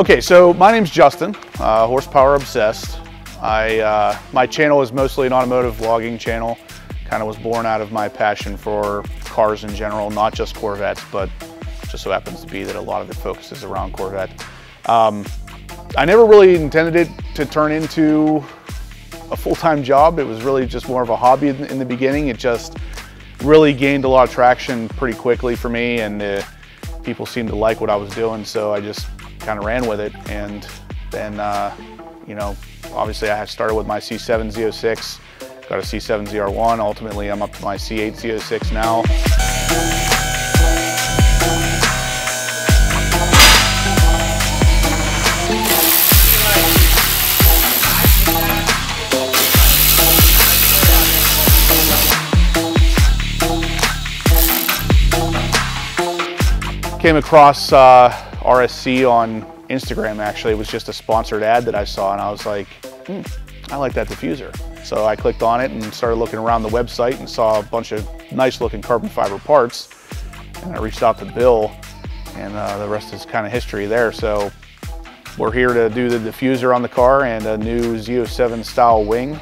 Okay, so my name's Justin, horsepower obsessed. My channel is mostly an automotive vlogging channel. Kind of was born out of my passion for cars in general, not just Corvettes, but just so happens to be that a lot of it focuses around Corvette. I never really intended it to turn into a full-time job. It was really just more of a hobby in the beginning. It just really gained a lot of traction pretty quickly for me, and people seemed to like what I was doing, so I just kind of ran with it. And then, you know, obviously I started with my C7 Z06, got a C7 ZR1. Ultimately, I'm up to my C8 Z06 now. Came across RSC on Instagram, actually. It was just a sponsored ad that I saw, and I was like, I like that diffuser. So I clicked on it and started looking around the website and saw a bunch of nice looking carbon fiber parts. And I reached out to Bill, and the rest is kind of history there. So we're here to do the diffuser on the car and a new Z07 style wing.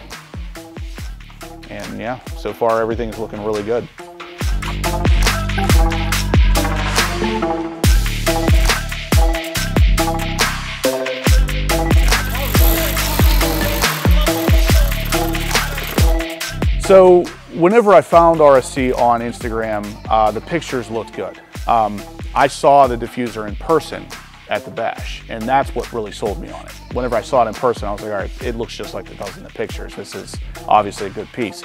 And yeah, so far everything's looking really good. So whenever I found RSC on Instagram, the pictures looked good. I saw the diffuser in person at the bash, and that's what really sold me on it. Whenever I saw it in person, I was like, all right, it looks just like it does in the pictures. This is obviously a good piece.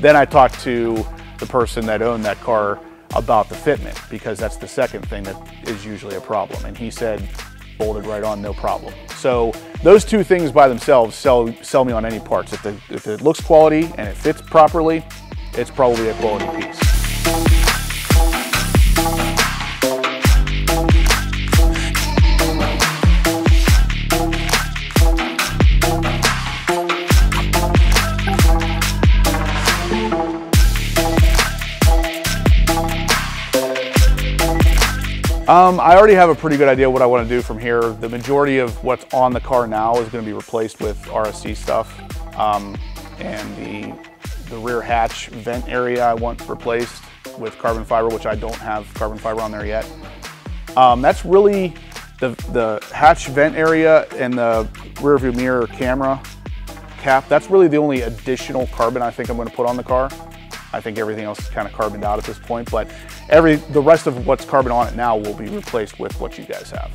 Then I talked to the person that owned that car about the fitment, because that's the second thing that is usually a problem. And he said, bolted right on, no problem. So those two things by themselves sell me on any parts. If it looks quality and it fits properly, it's probably a quality piece. I already have a pretty good idea what I want to do from here. The majority of what's on the car now is going to be replaced with RSC stuff. And the rear hatch vent area I want replaced with carbon fiber, which I don't have carbon fiber on there yet. That's really the hatch vent area and the rear view mirror camera cap. That's really the only additional carbon I think I'm going to put on the car. I think everything else is kind of carboned out at this point, but the rest of what's carbon on it now will be replaced with what you guys have.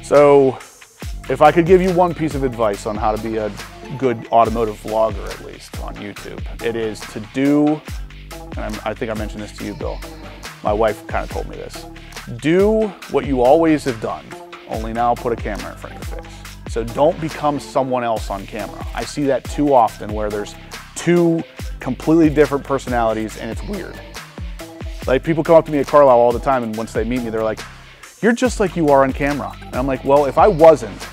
So if I could give you one piece of advice on how to be a good automotive vlogger, at least on YouTube, it is to do, and I think I mentioned this to you, Bill, my wife kind of told me this, do what you always have done, only now put a camera in front of your face. So don't become someone else on camera. I see that too often where there's two completely different personalities and it's weird. Like, people come up to me at Carlisle all the time, and once they meet me, they're like, you're just like you are on camera. And I'm like, well, if I wasn't,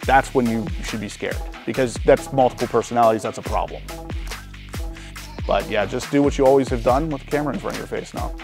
that's when you should be scared, because that's multiple personalities, that's a problem. But yeah, just do what you always have done with the camera in front of your face now.